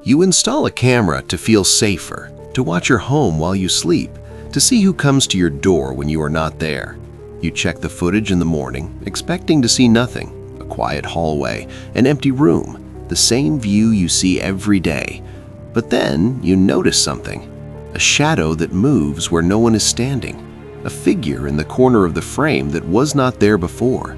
You install a camera to feel safer, to watch your home while you sleep, to see who comes to your door when you are not there. You check the footage in the morning, expecting to see nothing. A quiet hallway, an empty room, the same view you see every day. But then you notice something. A shadow that moves where no one is standing. A figure in the corner of the frame that was not there before.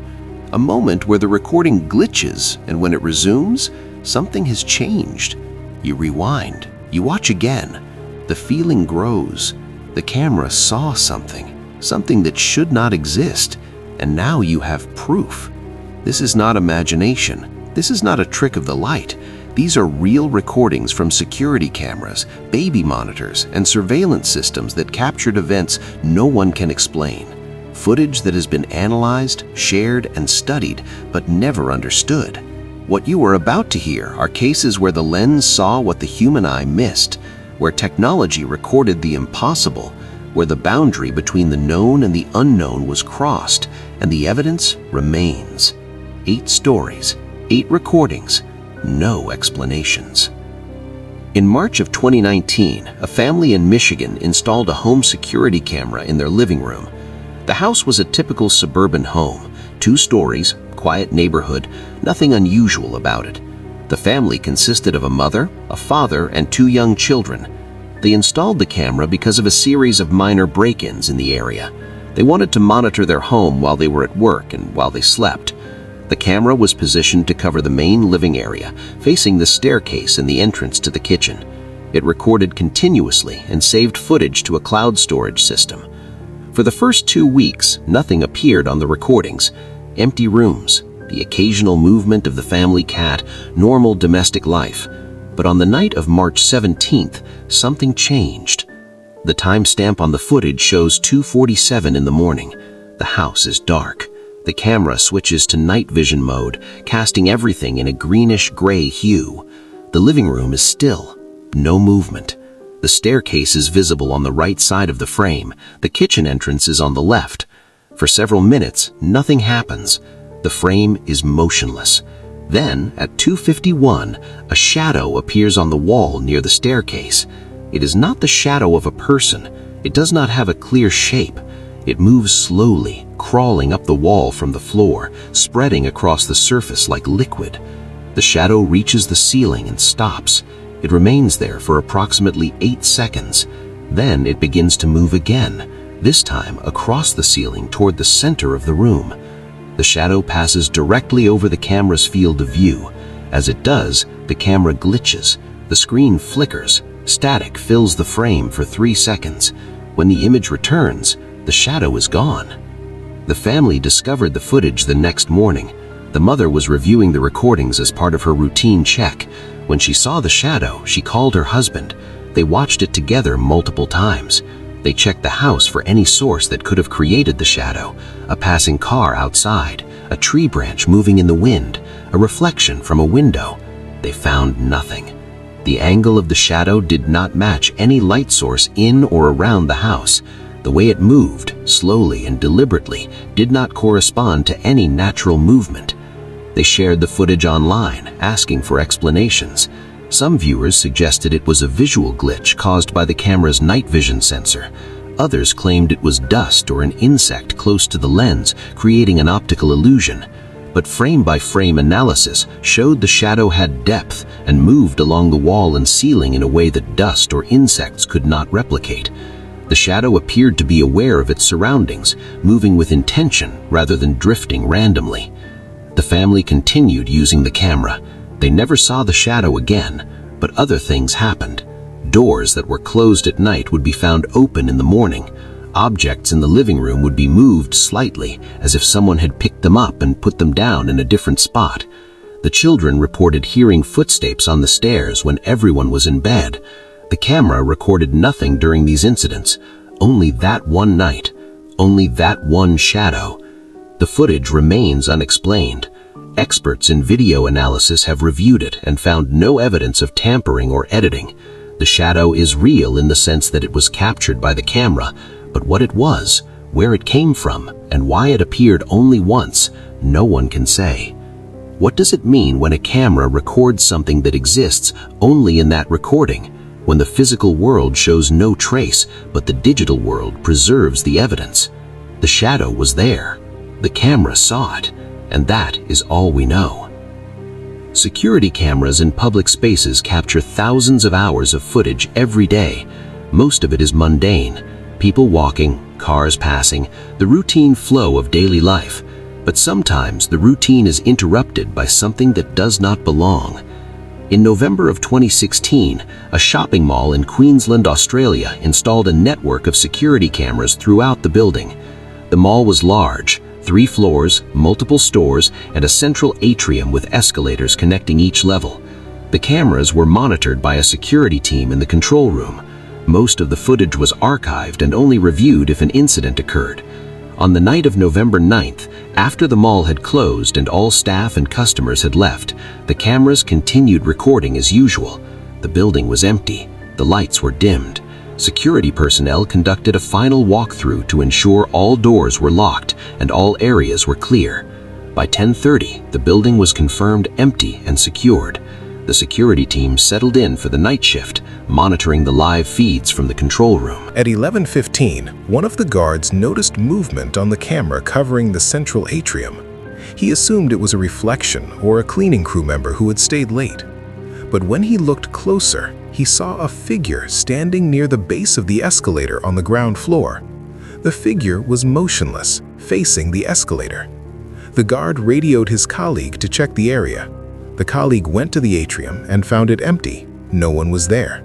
A moment where the recording glitches, and when it resumes, something has changed. You rewind. You watch again. The feeling grows. The camera saw something that should not exist, and now you have proof. This is not imagination. This is not a trick of the light. These are real recordings from security cameras, baby monitors, and surveillance systems that captured events no one can explain. Footage that has been analyzed, shared, and studied, but never understood. What you are about to hear are cases where the lens saw what the human eye missed, where technology recorded the impossible, where the boundary between the known and the unknown was crossed, and the evidence remains. 8 stories, 8 recordings, no explanations. In March of 2019, a family in Michigan installed a home security camera in their living room. The house was a typical suburban home, 2 stories, quiet neighborhood, nothing unusual about it. The family consisted of a mother, a father, and 2 young children. They installed the camera because of a series of minor break-ins in the area. They wanted to monitor their home while they were at work and while they slept. The camera was positioned to cover the main living area, facing the staircase and the entrance to the kitchen. It recorded continuously and saved footage to a cloud storage system. For the first 2 weeks, nothing appeared on the recordings. Empty rooms, the occasional movement of the family cat, normal domestic life. But on the night of March 17th, something changed. The timestamp on the footage shows 2:47 in the morning. The house is dark. The camera switches to night vision mode, casting everything in a greenish-gray hue. The living room is still, no movement. The staircase is visible on the right side of the frame. The kitchen entrance is on the left. For several minutes, nothing happens. The frame is motionless. Then, at 2:51, a shadow appears on the wall near the staircase. It is not the shadow of a person. It does not have a clear shape. It moves slowly, crawling up the wall from the floor, spreading across the surface like liquid. The shadow reaches the ceiling and stops. It remains there for approximately 8 seconds. Then it begins to move again, this time across the ceiling toward the center of the room. The shadow passes directly over the camera's field of view. As it does, the camera glitches. The screen flickers. Static fills the frame for 3 seconds. When the image returns, the shadow is gone. The family discovered the footage the next morning. The mother was reviewing the recordings as part of her routine check. When she saw the shadow, she called her husband. They watched it together multiple times. They checked the house for any source that could have created the shadow: a passing car outside, a tree branch moving in the wind, a reflection from a window. They found nothing. The angle of the shadow did not match any light source in or around the house. The way it moved, slowly and deliberately, did not correspond to any natural movement. They shared the footage online, asking for explanations. Some viewers suggested it was a visual glitch caused by the camera's night vision sensor. Others claimed it was dust or an insect close to the lens, creating an optical illusion. But frame-by-frame analysis showed the shadow had depth and moved along the wall and ceiling in a way that dust or insects could not replicate. The shadow appeared to be aware of its surroundings, moving with intention rather than drifting randomly. The family continued using the camera. They never saw the shadow again, but other things happened. Doors that were closed at night would be found open in the morning. Objects in the living room would be moved slightly, as if someone had picked them up and put them down in a different spot. The children reported hearing footsteps on the stairs when everyone was in bed. The camera recorded nothing during these incidents, only that one night, only that one shadow. The footage remains unexplained. Experts in video analysis have reviewed it and found no evidence of tampering or editing. The shadow is real in the sense that it was captured by the camera, but what it was, where it came from, and why it appeared only once, no one can say. What does it mean when a camera records something that exists only in that recording, when the physical world shows no trace, but the digital world preserves the evidence? The shadow was there. The camera saw it, and that is all we know. Security cameras in public spaces capture thousands of hours of footage every day. Most of it is mundane. People walking, cars passing, the routine flow of daily life. But sometimes the routine is interrupted by something that does not belong. In November of 2016, a shopping mall in Queensland, Australia installed a network of security cameras throughout the building. The mall was large, 3 floors, multiple stores, and a central atrium with escalators connecting each level. The cameras were monitored by a security team in the control room. Most of the footage was archived and only reviewed if an incident occurred. On the night of November 9th, after the mall had closed and all staff and customers had left, the cameras continued recording as usual. The building was empty. The lights were dimmed. Security personnel conducted a final walkthrough to ensure all doors were locked and all areas were clear. By 10:30, the building was confirmed empty and secured. The security team settled in for the night shift, monitoring the live feeds from the control room. At 11:15, one of the guards noticed movement on the camera covering the central atrium. He assumed it was a reflection or a cleaning crew member who had stayed late. But when he looked closer, he saw a figure standing near the base of the escalator on the ground floor. The figure was motionless, facing the escalator. The guard radioed his colleague to check the area. The colleague went to the atrium and found it empty. No one was there.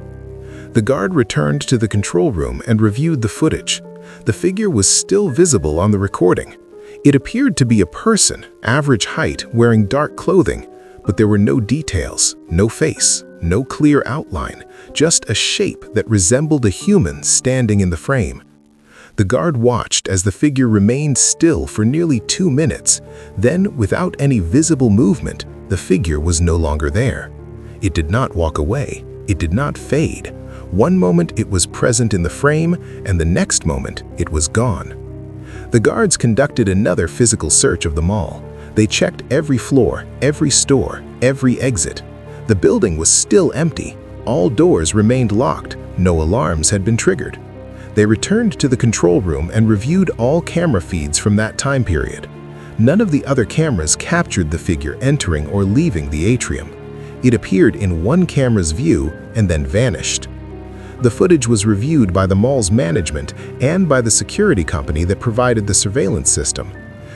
The guard returned to the control room and reviewed the footage. The figure was still visible on the recording. It appeared to be a person, average height, wearing dark clothing, but there were no details, no face, no clear outline, just a shape that resembled a human standing in the frame. The guard watched as the figure remained still for nearly 2 minutes. Then, without any visible movement, the figure was no longer there. It did not walk away. It did not fade. One moment it was present in the frame, and the next moment it was gone. The guards conducted another physical search of the mall. They checked every floor, every store, every exit. The building was still empty. All doors remained locked. No alarms had been triggered. They returned to the control room and reviewed all camera feeds from that time period. None of the other cameras captured the figure entering or leaving the atrium. It appeared in one camera's view and then vanished. The footage was reviewed by the mall's management and by the security company that provided the surveillance system.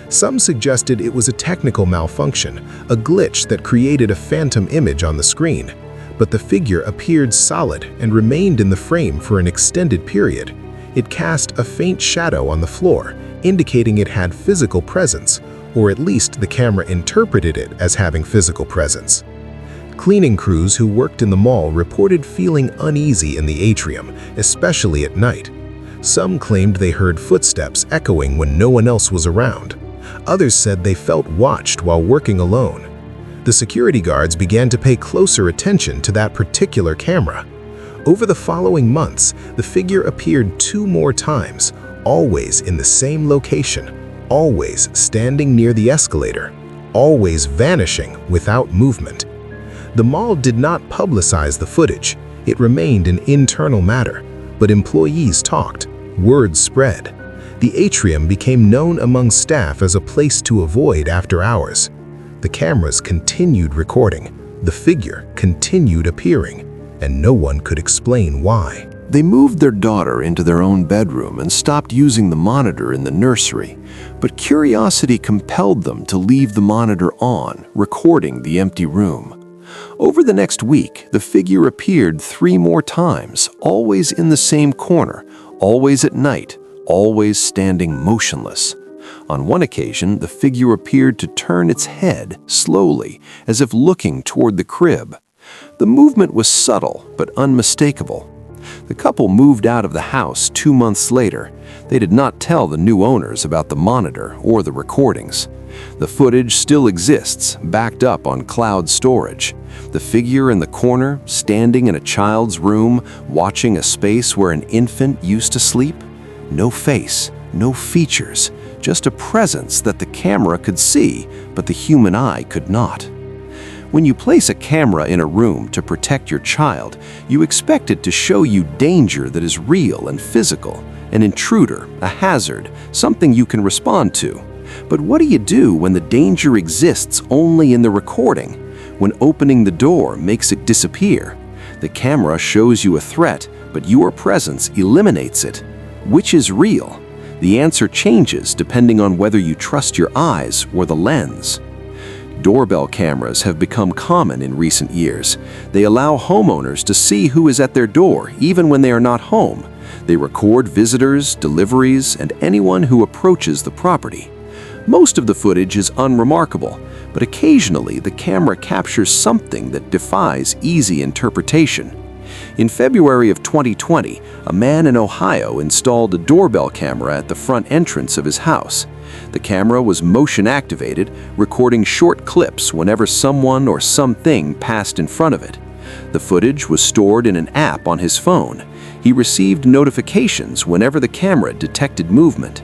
Some suggested it was a technical malfunction, a glitch that created a phantom image on the screen. But the figure appeared solid and remained in the frame for an extended period. It cast a faint shadow on the floor, indicating it had physical presence, or at least the camera interpreted it as having physical presence. Cleaning crews who worked in the mall reported feeling uneasy in the atrium, especially at night. Some claimed they heard footsteps echoing when no one else was around. Others said they felt watched while working alone. The security guards began to pay closer attention to that particular camera. Over the following months, the figure appeared 2 more times, always in the same location, always standing near the escalator, always vanishing without movement. The mall did not publicize the footage. It remained an internal matter, but employees talked. Word spread. The atrium became known among staff as a place to avoid after hours. The cameras continued recording. The figure continued appearing, and no one could explain why. They moved their daughter into their own bedroom and stopped using the monitor in the nursery, but curiosity compelled them to leave the monitor on, recording the empty room. Over the next week, the figure appeared 3 more times, always in the same corner, always at night, always standing motionless. On one occasion, the figure appeared to turn its head slowly, as if looking toward the crib. The movement was subtle but unmistakable. The couple moved out of the house 2 months later. They did not tell the new owners about the monitor or the recordings. The footage still exists, backed up on cloud storage. The figure in the corner, standing in a child's room, watching a space where an infant used to sleep. No face, no features, just a presence that the camera could see, but the human eye could not. When you place a camera in a room to protect your child, you expect it to show you danger that is real and physical, an intruder, a hazard, something you can respond to. But what do you do when the danger exists only in the recording? When opening the door makes it disappear? The camera shows you a threat, but your presence eliminates it. Which is real? The answer changes depending on whether you trust your eyes or the lens. Doorbell cameras have become common in recent years. They allow homeowners to see who is at their door even when they are not home. They record visitors, deliveries, and anyone who approaches the property. Most of the footage is unremarkable, but occasionally the camera captures something that defies easy interpretation. In February of 2020, a man in Ohio installed a doorbell camera at the front entrance of his house. The camera was motion-activated, recording short clips whenever someone or something passed in front of it. The footage was stored in an app on his phone. He received notifications whenever the camera detected movement.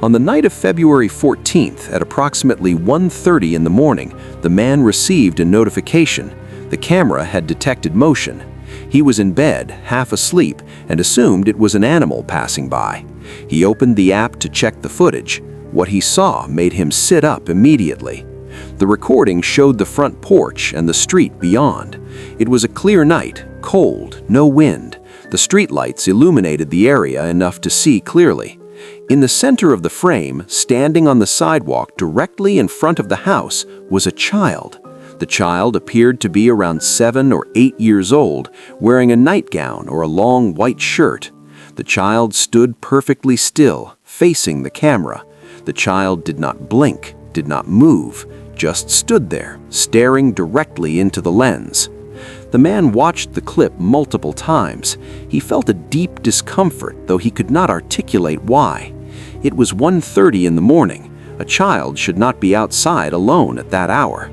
On the night of February 14th, at approximately 1:30 in the morning, the man received a notification. The camera had detected motion. He was in bed, half asleep, and assumed it was an animal passing by. He opened the app to check the footage. What he saw made him sit up immediately. The recording showed the front porch and the street beyond. It was a clear night, cold, no wind. The streetlights illuminated the area enough to see clearly. In the center of the frame, standing on the sidewalk directly in front of the house, was a child. The child appeared to be around 7 or 8 years old, wearing a nightgown or a long white shirt. The child stood perfectly still, facing the camera. The child did not blink, did not move, just stood there, staring directly into the lens. The man watched the clip multiple times. He felt a deep discomfort, though he could not articulate why. It was 1:30 in the morning. A child should not be outside alone at that hour.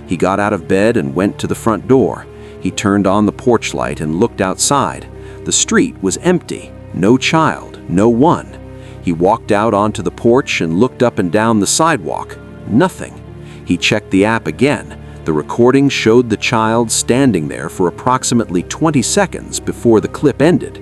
He got out of bed and went to the front door. He turned on the porch light and looked outside. The street was empty. No child, no one. He walked out onto the porch and looked up and down the sidewalk. Nothing. He checked the app again. The recording showed the child standing there for approximately 20 seconds before the clip ended.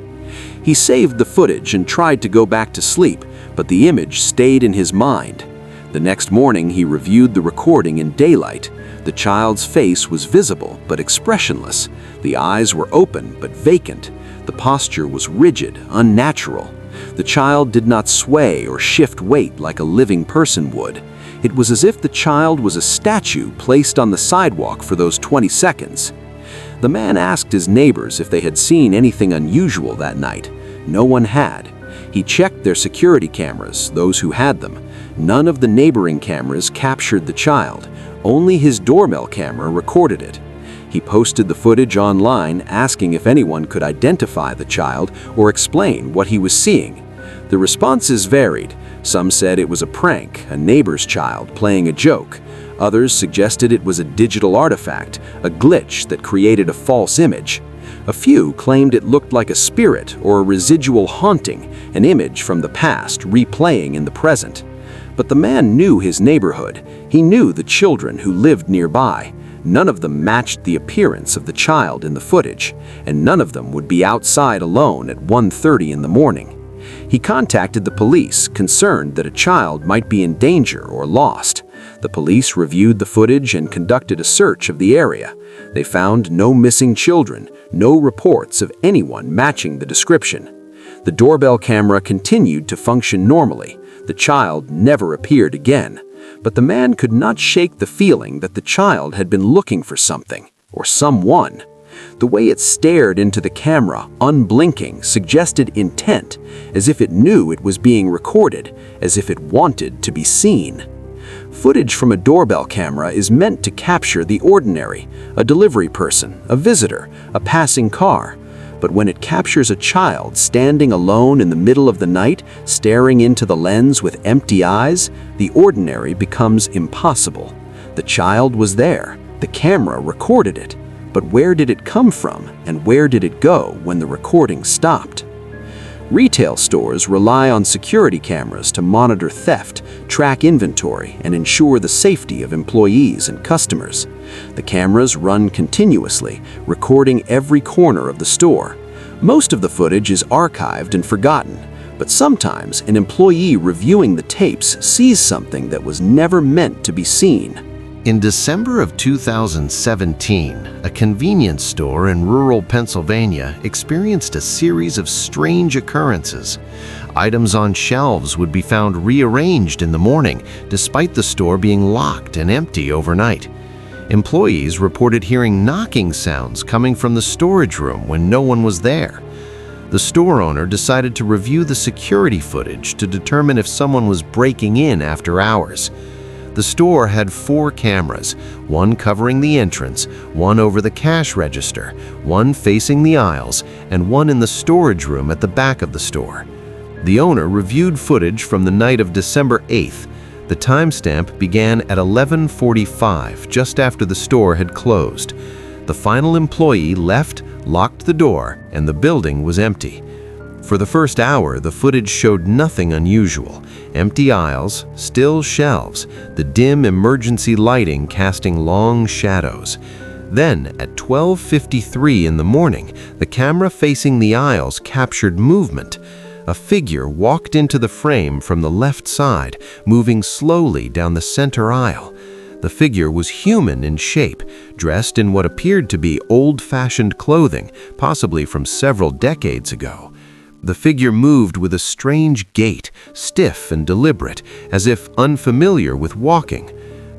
He saved the footage and tried to go back to sleep, but the image stayed in his mind. The next morning, he reviewed the recording in daylight. The child's face was visible but expressionless. The eyes were open but vacant. The posture was rigid, unnatural. The child did not sway or shift weight like a living person would. It was as if the child was a statue placed on the sidewalk for those 20 seconds. The man asked his neighbors if they had seen anything unusual that night. No one had. He checked their security cameras, those who had them. None of the neighboring cameras captured the child. Only his doorbell camera recorded it. He posted the footage online, asking if anyone could identify the child or explain what he was seeing. The responses varied. Some said it was a prank, a neighbor's child playing a joke. Others suggested it was a digital artifact, a glitch that created a false image. A few claimed it looked like a spirit or a residual haunting, an image from the past replaying in the present. But the man knew his neighborhood. He knew the children who lived nearby. None of them matched the appearance of the child in the footage, and none of them would be outside alone at 1:30 in the morning. He contacted the police, concerned that a child might be in danger or lost. The police reviewed the footage and conducted a search of the area. They found no missing children, no reports of anyone matching the description. The doorbell camera continued to function normally. The child never appeared again. But the man could not shake the feeling that the child had been looking for something, or someone. The way it stared into the camera, unblinking, suggested intent, as if it knew it was being recorded, as if it wanted to be seen. Footage from a doorbell camera is meant to capture the ordinary, a delivery person, a visitor, a passing car. But when it captures a child standing alone in the middle of the night, staring into the lens with empty eyes, the ordinary becomes impossible. The child was there. The camera recorded it. But where did it come from, and where did it go when the recording stopped? Retail stores rely on security cameras to monitor theft, track inventory, and ensure the safety of employees and customers. The cameras run continuously, recording every corner of the store. Most of the footage is archived and forgotten, but sometimes an employee reviewing the tapes sees something that was never meant to be seen. In December of 2017, a convenience store in rural Pennsylvania experienced a series of strange occurrences. Items on shelves would be found rearranged in the morning, despite the store being locked and empty overnight. Employees reported hearing knocking sounds coming from the storage room when no one was there. The store owner decided to review the security footage to determine if someone was breaking in after hours. The store had 4 cameras, one covering the entrance, one over the cash register, one facing the aisles, and one in the storage room at the back of the store. The owner reviewed footage from the night of December 8th. The timestamp began at 11:45, just after the store had closed. The final employee left, locked the door, and the building was empty. For the first hour, the footage showed nothing unusual. Empty aisles, still shelves, the dim emergency lighting casting long shadows. Then, at 12:53 in the morning, the camera facing the aisles captured movement. A figure walked into the frame from the left side, moving slowly down the center aisle. The figure was human in shape, dressed in what appeared to be old-fashioned clothing, possibly from several decades ago. The figure moved with a strange gait, stiff and deliberate, as if unfamiliar with walking.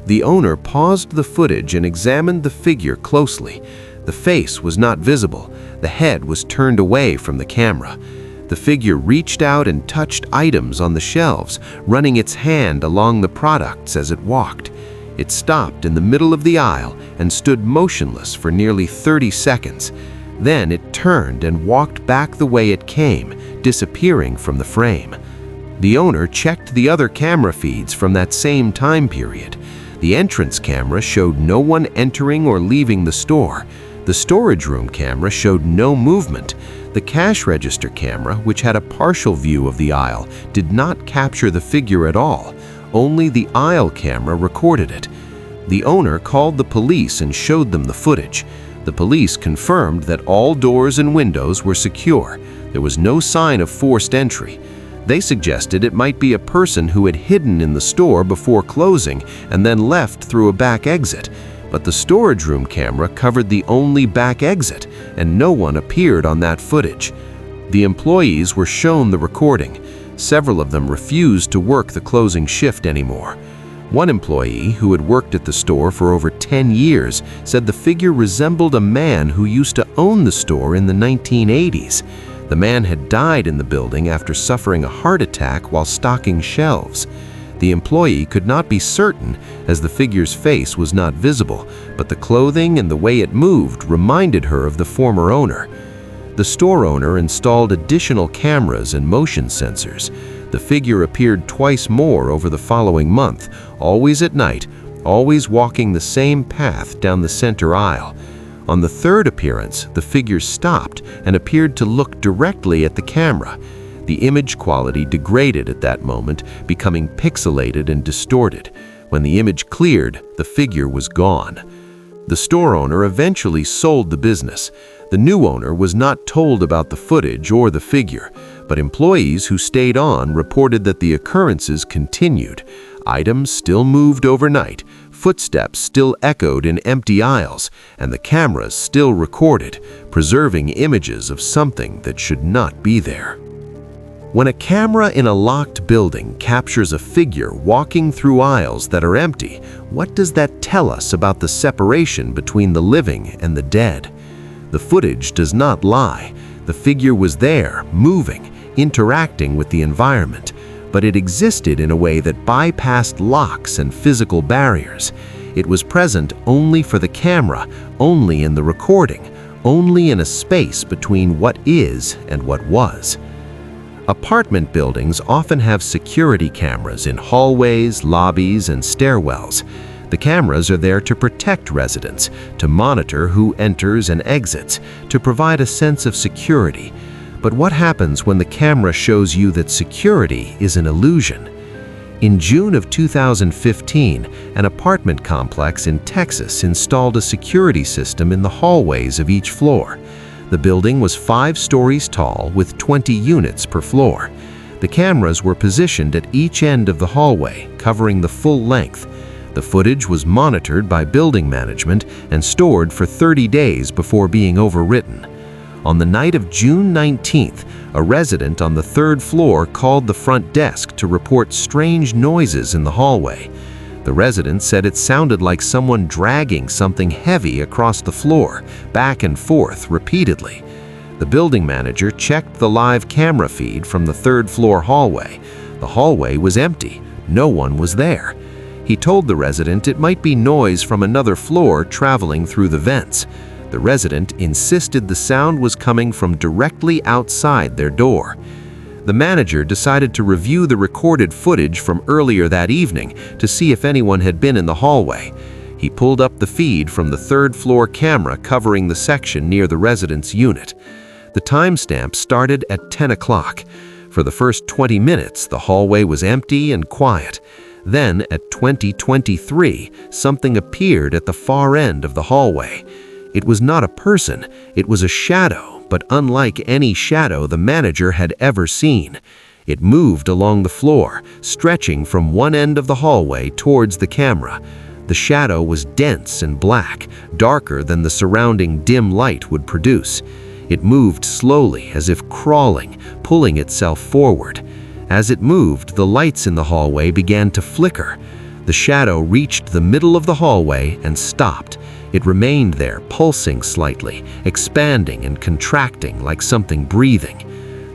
The owner paused the footage and examined the figure closely. The face was not visible. The head was turned away from the camera. The figure reached out and touched items on the shelves, running its hand along the products as it walked. It stopped in the middle of the aisle and stood motionless for nearly 30 seconds. Then it turned and walked back the way it came, disappearing from the frame. The owner checked the other camera feeds from that same time period. The entrance camera showed no one entering or leaving the store. The storage room camera showed no movement. The cash register camera, which had a partial view of the aisle, did not capture the figure at all. Only the aisle camera recorded it. The owner called the police and showed them the footage. The police confirmed that all doors and windows were secure. There was no sign of forced entry. They suggested it might be a person who had hidden in the store before closing and then left through a back exit. But the storage room camera covered the only back exit, and no one appeared on that footage. The employees were shown the recording. Several of them refused to work the closing shift anymore. One employee, who had worked at the store for over 10 years, said the figure resembled a man who used to own the store in the 1980s. The man had died in the building after suffering a heart attack while stocking shelves. The employee could not be certain, as the figure's face was not visible, but the clothing and the way it moved reminded her of the former owner. The store owner installed additional cameras and motion sensors. The figure appeared twice more over the following month, always at night, always walking the same path down the center aisle. On the third appearance, the figure stopped and appeared to look directly at the camera. The image quality degraded at that moment, becoming pixelated and distorted. When the image cleared, the figure was gone. The store owner eventually sold the business. The new owner was not told about the footage or the figure, but employees who stayed on reported that the occurrences continued. Items still moved overnight, footsteps still echoed in empty aisles, and the cameras still recorded, preserving images of something that should not be there. When a camera in a locked building captures a figure walking through aisles that are empty, what does that tell us about the separation between the living and the dead? The footage does not lie. The figure was there, moving, interacting with the environment, but it existed in a way that bypassed locks and physical barriers. It was present only for the camera, only in the recording, only in a space between what is and what was. Apartment buildings often have security cameras in hallways, lobbies, and stairwells. The cameras are there to protect residents, to monitor who enters and exits, to provide a sense of security. But what happens when the camera shows you that security is an illusion? In June of 2015, an apartment complex in Texas installed a security system in the hallways of each floor. The building was 5 stories tall with 20 units per floor. The cameras were positioned at each end of the hallway, covering the full length. The footage was monitored by building management and stored for 30 days before being overwritten. On the night of June 19th, a resident on the 3rd floor called the front desk to report strange noises in the hallway. The resident said it sounded like someone dragging something heavy across the floor, back and forth repeatedly. The building manager checked the live camera feed from the 3rd floor hallway. The hallway was empty. No one was there. He told the resident it might be noise from another floor traveling through the vents. The resident insisted the sound was coming from directly outside their door. The manager decided to review the recorded footage from earlier that evening to see if anyone had been in the hallway. He pulled up the feed from the 3rd floor camera covering the section near the resident's unit. The timestamp started at 10 o'clock. For the first 20 minutes, the hallway was empty and quiet. Then, at 20:23, something appeared at the far end of the hallway. It was not a person, it was a shadow, but unlike any shadow the manager had ever seen. It moved along the floor, stretching from one end of the hallway towards the camera. The shadow was dense and black, darker than the surrounding dim light would produce. It moved slowly, as if crawling, pulling itself forward. As it moved, the lights in the hallway began to flicker. The shadow reached the middle of the hallway and stopped. It remained there, pulsing slightly, expanding and contracting like something breathing.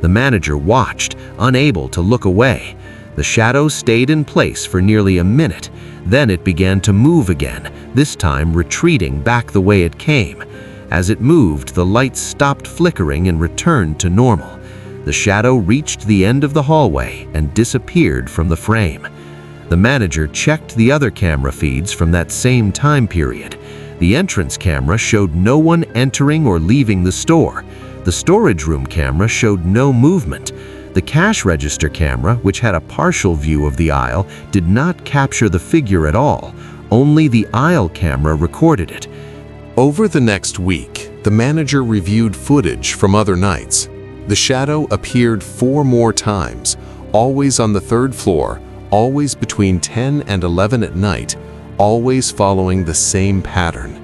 The manager watched, unable to look away. The shadow stayed in place for nearly a minute. Then it began to move again, this time retreating back the way it came. As it moved, the lights stopped flickering and returned to normal. The shadow reached the end of the hallway and disappeared from the frame. The manager checked the other camera feeds from that same time period. The entrance camera showed no one entering or leaving the store. The storage room camera showed no movement. The cash register camera, which had a partial view of the aisle, did not capture the figure at all. Only the aisle camera recorded it. Over the next week, the manager reviewed footage from other nights. The shadow appeared 4 more times, always on the 3rd floor, always between 10 and 11 at night, always following the same pattern.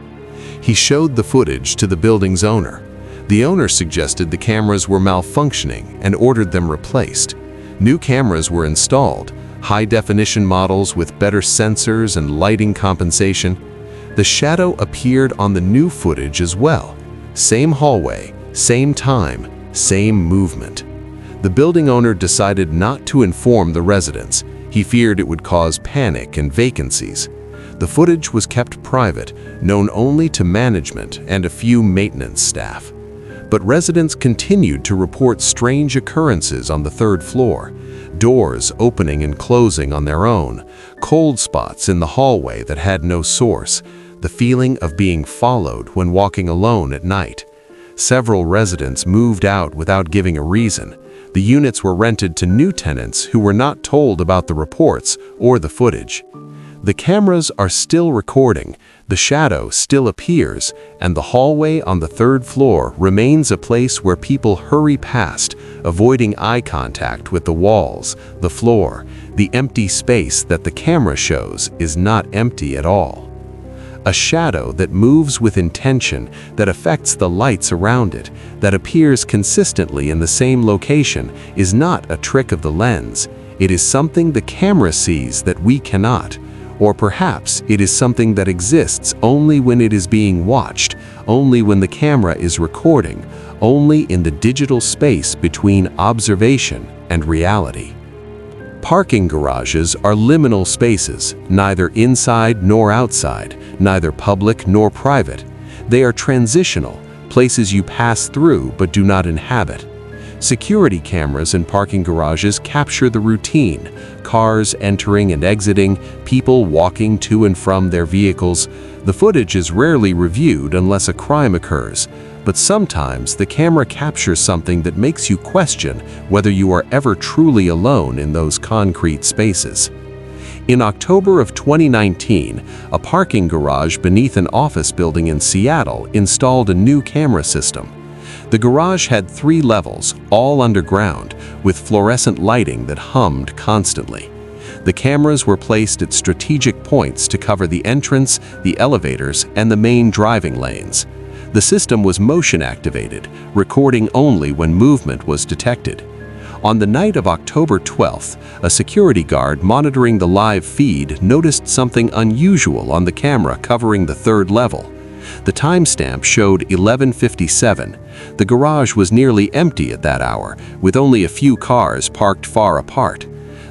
He showed the footage to the building's owner. The owner suggested the cameras were malfunctioning and ordered them replaced. New cameras were installed, high-definition models with better sensors and lighting compensation. The shadow appeared on the new footage as well. Same hallway, same time, same movement. The building owner decided not to inform the residents. He feared it would cause panic and vacancies. The footage was kept private, known only to management and a few maintenance staff. But residents continued to report strange occurrences on the 3rd floor. Doors opening and closing on their own, cold spots in the hallway that had no source, the feeling of being followed when walking alone at night. Several residents moved out without giving a reason. The units were rented to new tenants who were not told about the reports or the footage. The cameras are still recording, the shadow still appears, and the hallway on the 3rd floor remains a place where people hurry past, avoiding eye contact with the walls, the floor. The empty space that the camera shows is not empty at all. A shadow that moves with intention, that affects the lights around it, that appears consistently in the same location, is not a trick of the lens. It is something the camera sees that we cannot. Or perhaps it is something that exists only when it is being watched, only when the camera is recording, only in the digital space between observation and reality. Parking garages are liminal spaces, neither inside nor outside, neither public nor private. They are transitional, places you pass through but do not inhabit. Security cameras in parking garages capture the routine: cars entering and exiting, people walking to and from their vehicles. The footage is rarely reviewed unless a crime occurs. But sometimes the camera captures something that makes you question whether you are ever truly alone in those concrete spaces. In October of 2019, a parking garage beneath an office building in Seattle installed a new camera system. The garage had 3 levels, all underground, with fluorescent lighting that hummed constantly. The cameras were placed at strategic points to cover the entrance, the elevators, and the main driving lanes. The system was motion-activated, recording only when movement was detected. On the night of October 12th, a security guard monitoring the live feed noticed something unusual on the camera covering the 3rd level. The timestamp showed 11:57. The garage was nearly empty at that hour, with only a few cars parked far apart.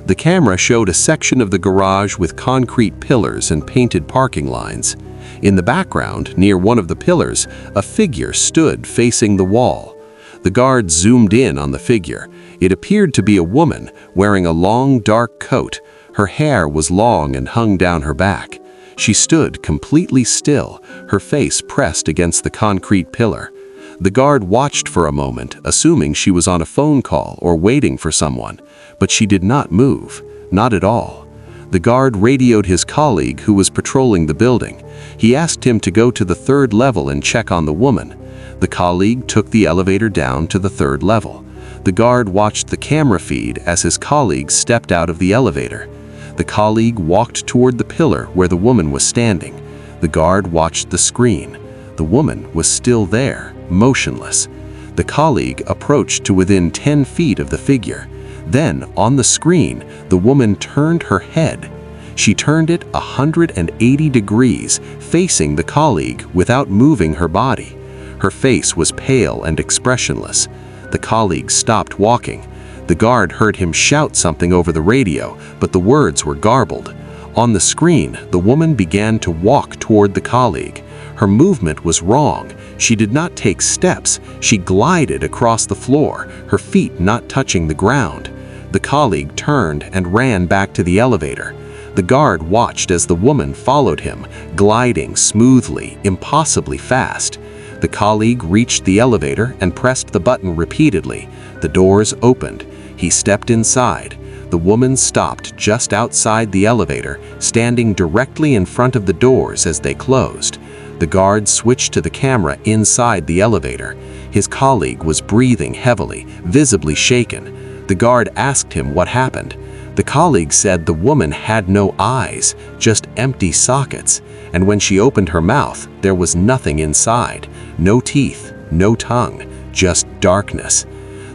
The camera showed a section of the garage with concrete pillars and painted parking lines. In the background, near one of the pillars, a figure stood facing the wall. The guard zoomed in on the figure. It appeared to be a woman wearing a long, dark coat. Her hair was long and hung down her back. She stood completely still, her face pressed against the concrete pillar. The guard watched for a moment, assuming she was on a phone call or waiting for someone, but she did not move, not at all. The guard radioed his colleague who was patrolling the building. He asked him to go to the 3rd level and check on the woman. The colleague took the elevator down to the 3rd level. The guard watched the camera feed as his colleague stepped out of the elevator. The colleague walked toward the pillar where the woman was standing. The guard watched the screen. The woman was still there, motionless. The colleague approached to within 10 feet of the figure. Then, on the screen, the woman turned her head. She turned it 180 degrees, facing the colleague without moving her body. Her face was pale and expressionless. The colleague stopped walking. The guard heard him shout something over the radio, but the words were garbled. On the screen, the woman began to walk toward the colleague. Her movement was wrong. She did not take steps. She glided across the floor, her feet not touching the ground. The colleague turned and ran back to the elevator. The guard watched as the woman followed him, gliding smoothly, impossibly fast. The colleague reached the elevator and pressed the button repeatedly. The doors opened. He stepped inside. The woman stopped just outside the elevator, standing directly in front of the doors as they closed. The guard switched to the camera inside the elevator. His colleague was breathing heavily, visibly shaken. The guard asked him what happened. The colleague said the woman had no eyes, just empty sockets, and when she opened her mouth, there was nothing inside. No teeth, no tongue, just darkness.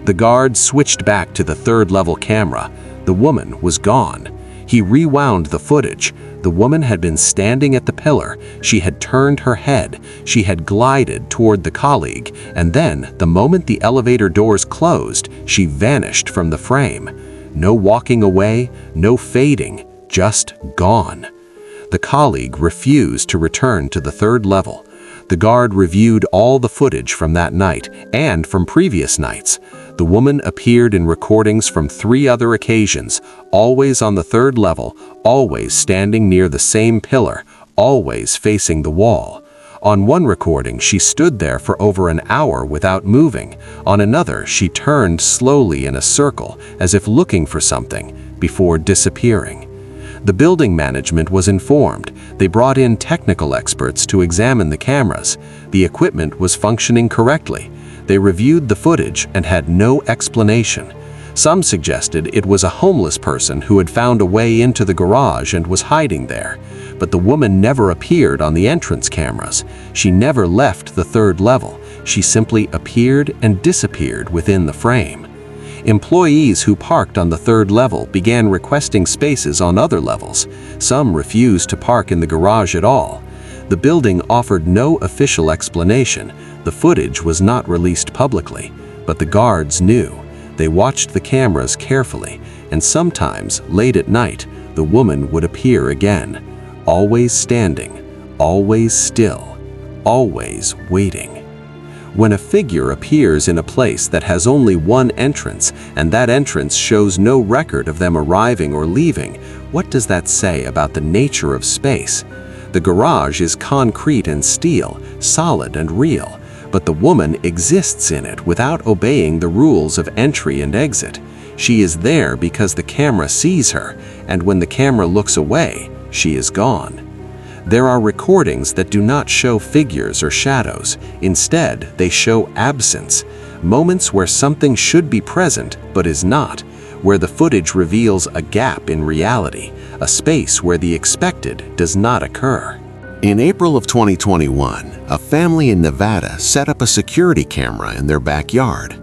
The guard switched back to the 3rd level camera. The woman was gone. He rewound the footage. The woman had been standing at the pillar. She had turned her head. She had glided toward the colleague, and then, the moment the elevator doors closed, she vanished from the frame. No walking away, no fading, just gone. The colleague refused to return to the 3rd level. The guard reviewed all the footage from that night and from previous nights. The woman appeared in recordings from 3 other occasions, always on the 3rd level, always standing near the same pillar, always facing the wall. On one recording, she stood there for over an hour without moving. On another, she turned slowly in a circle, as if looking for something, before disappearing. The building management was informed. They brought in technical experts to examine the cameras. The equipment was functioning correctly. They reviewed the footage and had no explanation. Some suggested it was a homeless person who had found a way into the garage and was hiding there. But the woman never appeared on the entrance cameras. She never left the 3rd level. She simply appeared and disappeared within the frame. Employees who parked on the 3rd level began requesting spaces on other levels. Some refused to park in the garage at all. The building offered no official explanation. The footage was not released publicly, but the guards knew. They watched the cameras carefully, and sometimes, late at night, the woman would appear again, always standing, always still, always waiting. When a figure appears in a place that has only one entrance, and that entrance shows no record of them arriving or leaving, what does that say about the nature of space? The garage is concrete and steel, solid and real, but the woman exists in it without obeying the rules of entry and exit. She is there because the camera sees her, and when the camera looks away, she is gone. There are recordings that do not show figures or shadows. Instead, they show absence, moments where something should be present but is not, where the footage reveals a gap in reality, a space where the expected does not occur. In April of 2021, a family in Nevada set up a security camera in their backyard.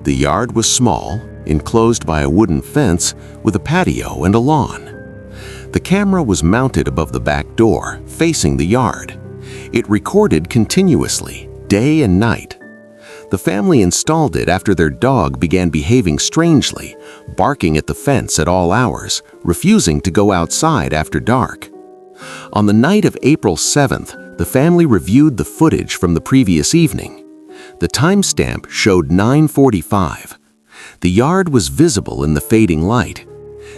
The yard was small, enclosed by a wooden fence with a patio and a lawn. The camera was mounted above the back door, facing the yard. It recorded continuously, day and night. The family installed it after their dog began behaving strangely, barking at the fence at all hours, refusing to go outside after dark. On the night of April 7th, the family reviewed the footage from the previous evening. The timestamp showed 9:45. The yard was visible in the fading light.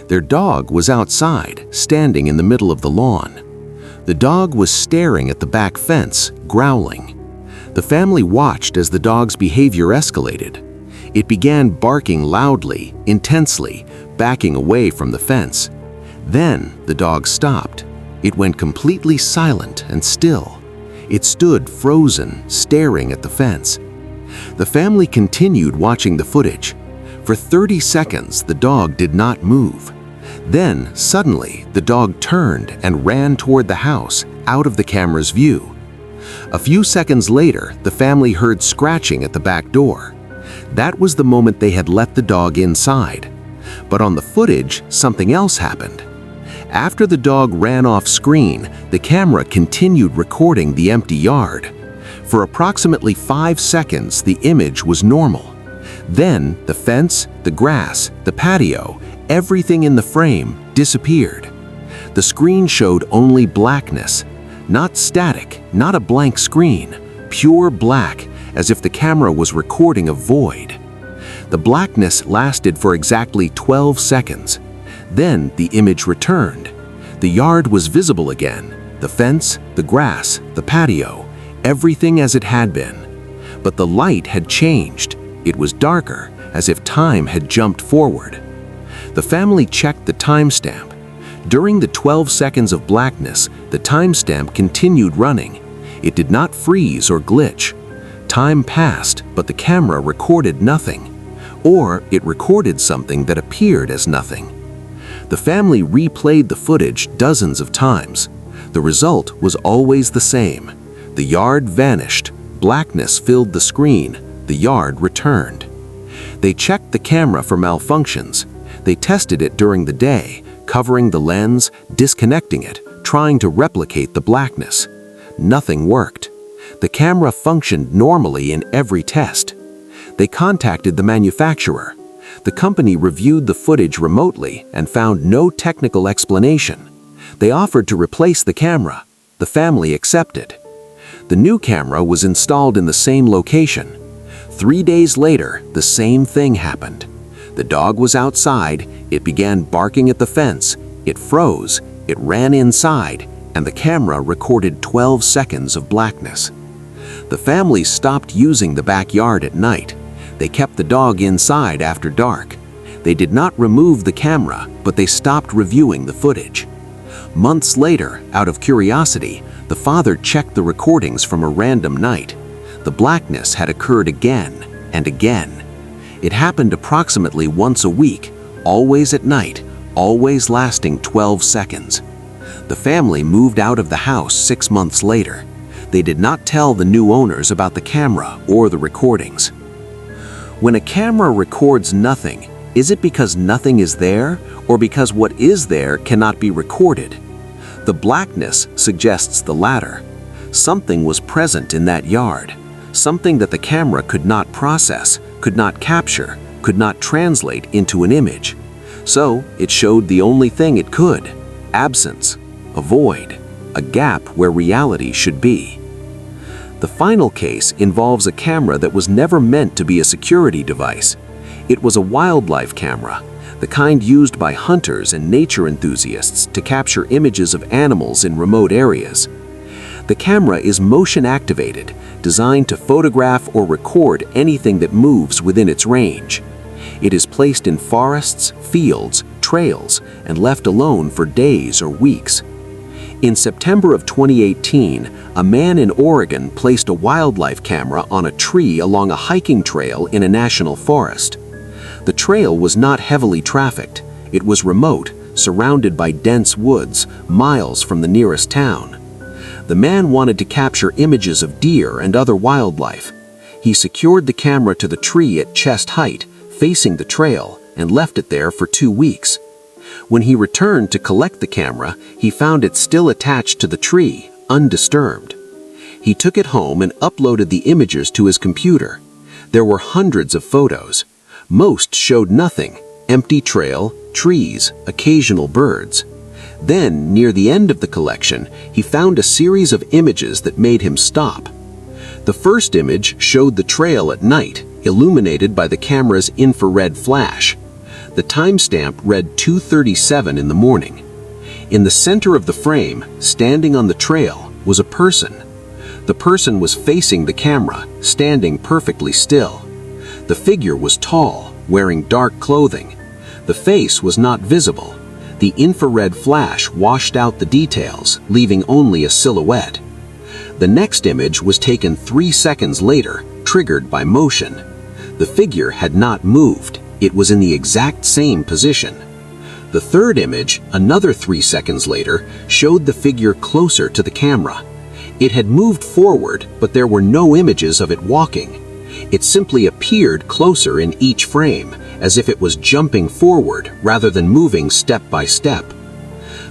Their dog was outside, standing in the middle of the lawn. The dog was staring at the back fence, growling. The family watched as the dog's behavior escalated. It began barking loudly, intensely, backing away from the fence. Then the dog stopped. It went completely silent and still. It stood frozen, staring at the fence. The family continued watching the footage. For 30 seconds, the dog did not move. Then, suddenly, the dog turned and ran toward the house, out of the camera's view. A few seconds later, the family heard scratching at the back door. That was the moment they had let the dog inside. But on the footage, something else happened. After the dog ran off screen, the camera continued recording the empty yard. For approximately 5 seconds, the image was normal. Then, the fence, the grass, the patio, everything in the frame disappeared. The screen showed only blackness. Not static, not a blank screen, pure black, as if the camera was recording a void. The blackness lasted for exactly 12 seconds. Then the image returned. The yard was visible again, the fence, the grass, the patio, everything as it had been. But the light had changed. It was darker, as if time had jumped forward. The family checked the timestamp. During the 12 seconds of blackness, the timestamp continued running. It did not freeze or glitch. Time passed, but the camera recorded nothing. Or it recorded something that appeared as nothing. The family replayed the footage dozens of times. The result was always the same. The yard vanished. Blackness filled the screen. The yard returned. They checked the camera for malfunctions. They tested it during the day, covering the lens, disconnecting it, trying to replicate the blackness. Nothing worked. The camera functioned normally in every test. They contacted the manufacturer. The company reviewed the footage remotely and found no technical explanation. They offered to replace the camera. The family accepted. The new camera was installed in the same location. 3 days later, the same thing happened. The dog was outside, it began barking at the fence, it froze, it ran inside, and the camera recorded 12 seconds of blackness. The family stopped using the backyard at night. They kept the dog inside after dark. They did not remove the camera, but they stopped reviewing the footage. Months later, out of curiosity, the father checked the recordings from a random night. The blackness had occurred again and again. It happened approximately once a week, always at night, always lasting 12 seconds. The family moved out of the house 6 months later. They did not tell the new owners about the camera or the recordings. When a camera records nothing, is it because nothing is there, or because what is there cannot be recorded? The blackness suggests the latter. Something was present in that yard, something that the camera could not process, could not capture, could not translate into an image. So it showed the only thing it could: absence, a void, a gap where reality should be. The final case involves a camera that was never meant to be a security device. It was a wildlife camera, the kind used by hunters and nature enthusiasts to capture images of animals in remote areas. The camera is motion-activated, designed to photograph or record anything that moves within its range. It is placed in forests, fields, trails, and left alone for days or weeks. In September of 2018, a man in Oregon placed a wildlife camera on a tree along a hiking trail in a national forest. The trail was not heavily trafficked. It was remote, surrounded by dense woods, miles from the nearest town. The man wanted to capture images of deer and other wildlife. He secured the camera to the tree at chest height, facing the trail, and left it there for 2 weeks. When he returned to collect the camera, he found it still attached to the tree, undisturbed. He took it home and uploaded the images to his computer. There were hundreds of photos. Most showed nothing: empty trail, trees, occasional birds. Then, near the end of the collection, he found a series of images that made him stop. The first image showed the trail at night, illuminated by the camera's infrared flash. The timestamp read 2:37 in the morning. In the center of the frame, standing on the trail, was a person. The person was facing the camera, standing perfectly still. The figure was tall, wearing dark clothing. The face was not visible. The infrared flash washed out the details, leaving only a silhouette. The next image was taken 3 seconds later, triggered by motion. The figure had not moved. It was in the exact same position. The third image, another 3 seconds later, showed the figure closer to the camera. It had moved forward, but there were no images of it walking. It simply appeared closer in each frame, as if it was jumping forward rather than moving step by step.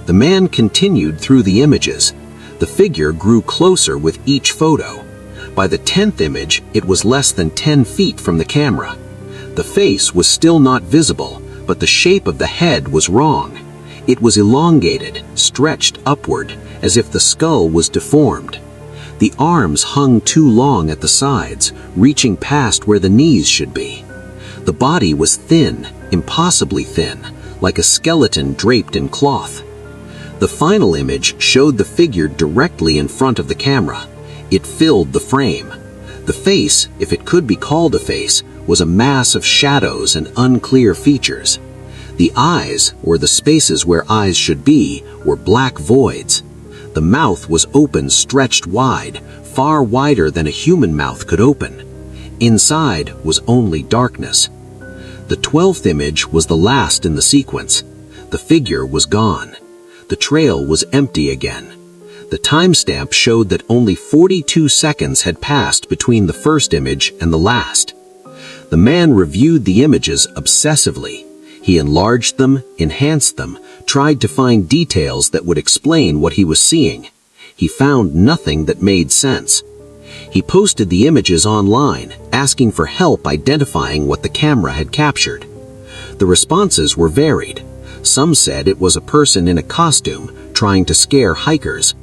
The man continued through the images. The figure grew closer with each photo. By the 10th image, it was less than 10 feet from the camera. The face was still not visible, but the shape of the head was wrong. It was elongated, stretched upward, as if the skull was deformed. The arms hung too long at the sides, reaching past where the knees should be. The body was thin, impossibly thin, like a skeleton draped in cloth. The final image showed the figure directly in front of the camera. It filled the frame. The face, if it could be called a face, was a mass of shadows and unclear features. The eyes, or the spaces where eyes should be, were black voids. The mouth was open, stretched wide, far wider than a human mouth could open. Inside was only darkness. The 12th image was the last in the sequence. The figure was gone. The trail was empty again. The timestamp showed that only 42 seconds had passed between the first image and the last. The man reviewed the images obsessively. He enlarged them, enhanced them, tried to find details that would explain what he was seeing. He found nothing that made sense. He posted the images online, asking for help identifying what the camera had captured. The responses were varied. Some said it was a person in a costume trying to scare hikers.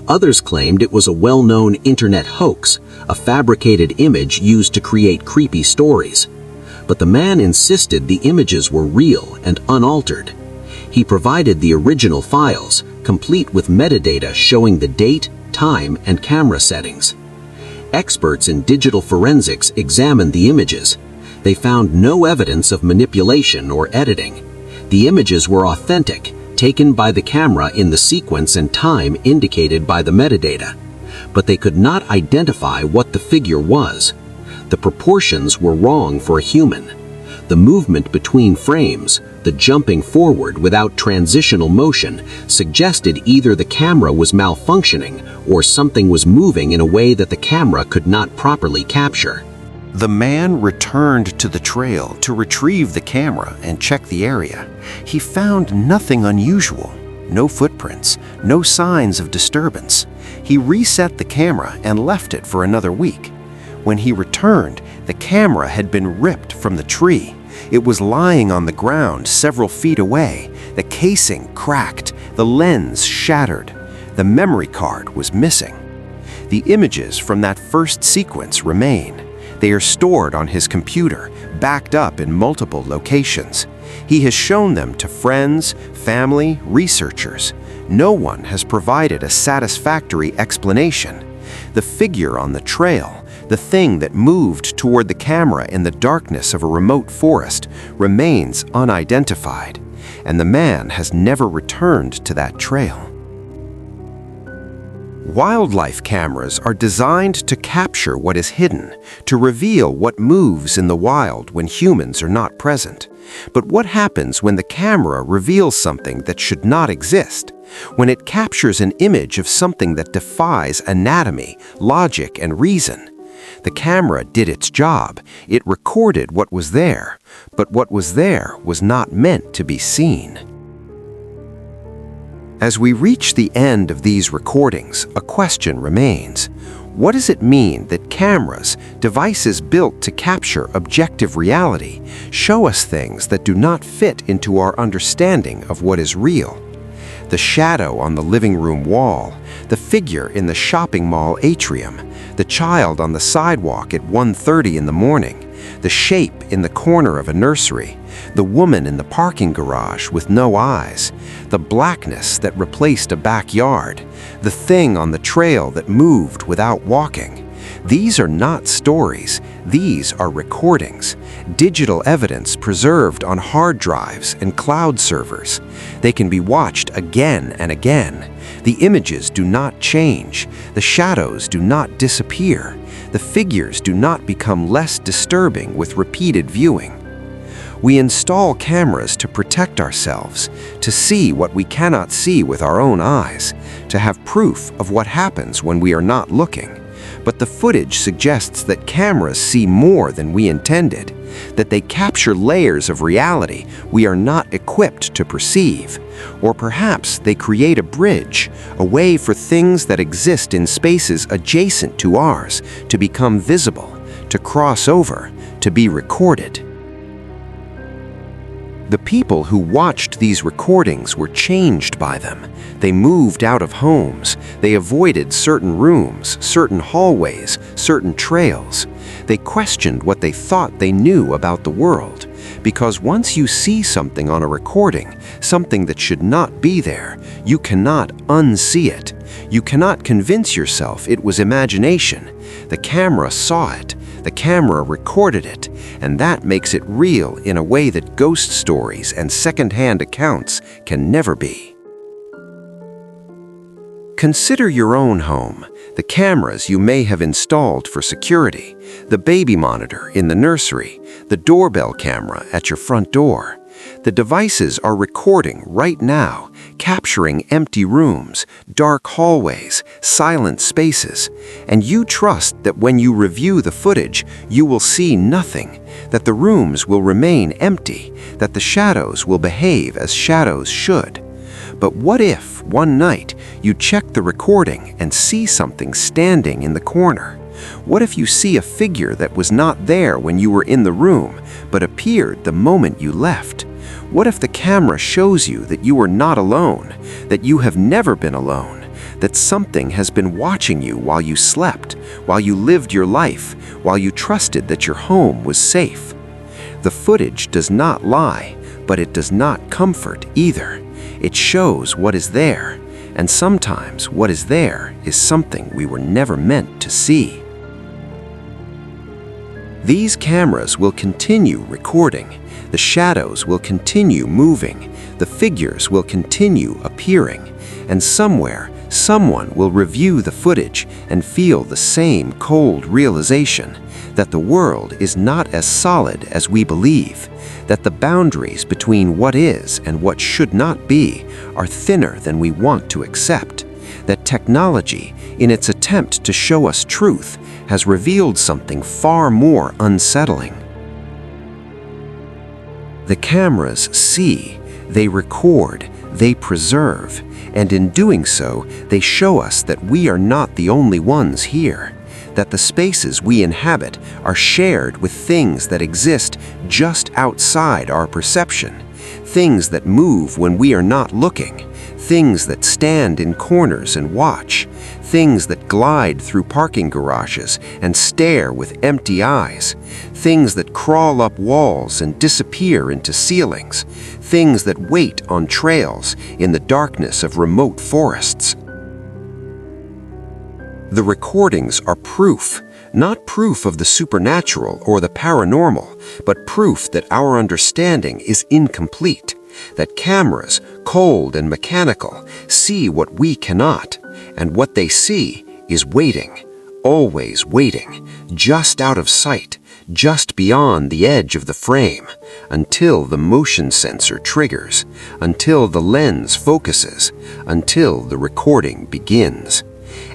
Others claimed it was a well-known internet hoax, a fabricated image used to create creepy stories. But the man insisted the images were real and unaltered. He provided the original files, complete with metadata showing the date, time, and camera settings. Experts in digital forensics examined the images. They found no evidence of manipulation or editing. The images were authentic, taken by the camera in the sequence and time indicated by the metadata. But they could not identify what the figure was. The proportions were wrong for a human. The movement between frames, the jumping forward without transitional motion, suggested either the camera was malfunctioning or something was moving in a way that the camera could not properly capture. The man returned to the trail to retrieve the camera and check the area. He found nothing unusual, no footprints, no signs of disturbance. He reset the camera and left it for another week. When he returned, the camera had been ripped from the tree. It was lying on the ground several feet away. The casing cracked, the lens shattered. The memory card was missing. The images from that first sequence remain. They are stored on his computer, backed up in multiple locations. He has shown them to friends, family, researchers. No one has provided a satisfactory explanation. The figure on the trail, the thing that moved toward the camera in the darkness of a remote forest, remains unidentified, and the man has never returned to that trail. Wildlife cameras are designed to capture what is hidden, to reveal what moves in the wild when humans are not present. But what happens when the camera reveals something that should not exist? When it captures an image of something that defies anatomy, logic, and reason? The camera did its job. It recorded what was there, but what was there was not meant to be seen. As we reach the end of these recordings, a question remains. What does it mean that cameras, devices built to capture objective reality, show us things that do not fit into our understanding of what is real? The shadow on the living room wall, the figure in the shopping mall atrium, the child on the sidewalk at 1:30 in the morning, the shape in the corner of a nursery, the woman in the parking garage with no eyes, the blackness that replaced a backyard, the thing on the trail that moved without walking. These are not stories, these are recordings, digital evidence preserved on hard drives and cloud servers. They can be watched again and again. The images do not change, the shadows do not disappear, the figures do not become less disturbing with repeated viewing. We install cameras to protect ourselves, to see what we cannot see with our own eyes, to have proof of what happens when we are not looking. But the footage suggests that cameras see more than we intended, that they capture layers of reality we are not equipped to perceive. Or perhaps they create a bridge, a way for things that exist in spaces adjacent to ours to become visible, to cross over, to be recorded. The people who watched these recordings were changed by them. They moved out of homes. They avoided certain rooms, certain hallways, certain trails. They questioned what they thought they knew about the world. Because once you see something on a recording, something that should not be there, you cannot unsee it. You cannot convince yourself it was imagination. The camera saw it. The camera recorded it, and that makes it real in a way that ghost stories and second-hand accounts can never be. Consider your own home, the cameras you may have installed for security, the baby monitor in the nursery, the doorbell camera at your front door. The devices are recording right now, capturing empty rooms, dark hallways, silent spaces, and you trust that when you review the footage, you will see nothing, that the rooms will remain empty, that the shadows will behave as shadows should. But what if, one night, you check the recording and see something standing in the corner? What if you see a figure that was not there when you were in the room, but appeared the moment you left? What if the camera shows you that you are not alone, that you have never been alone, that something has been watching you while you slept, while you lived your life, while you trusted that your home was safe? The footage does not lie, but it does not comfort either. It shows what is there, and sometimes what is there is something we were never meant to see. These cameras will continue recording. The shadows will continue moving, the figures will continue appearing, and somewhere, someone will review the footage and feel the same cold realization that the world is not as solid as we believe, that the boundaries between what is and what should not be are thinner than we want to accept, that technology, in its attempt to show us truth, has revealed something far more unsettling. The cameras see, they record, they preserve, and in doing so, they show us that we are not the only ones here, that the spaces we inhabit are shared with things that exist just outside our perception, things that move when we are not looking, things that stand in corners and watch, things that glide through parking garages and stare with empty eyes, things that crawl up walls and disappear into ceilings, things that wait on trails in the darkness of remote forests. The recordings are proof, not proof of the supernatural or the paranormal, but proof that our understanding is incomplete, that cameras, cold and mechanical, see what we cannot, and what they see is waiting, always waiting, just out of sight, just beyond the edge of the frame, until the motion sensor triggers, until the lens focuses, until the recording begins.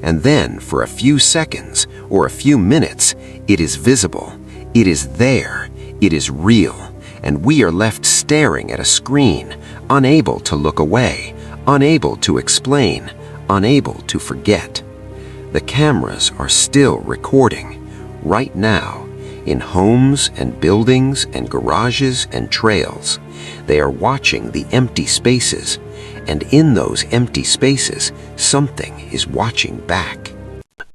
And then, for a few seconds or a few minutes, it is visible, it is there, it is real, and we are left staring at a screen, unable to look away, unable to explain, unable to forget. The cameras are still recording, right now, in homes and buildings and garages and trails. They are watching the empty spaces, and in those empty spaces, something is watching back.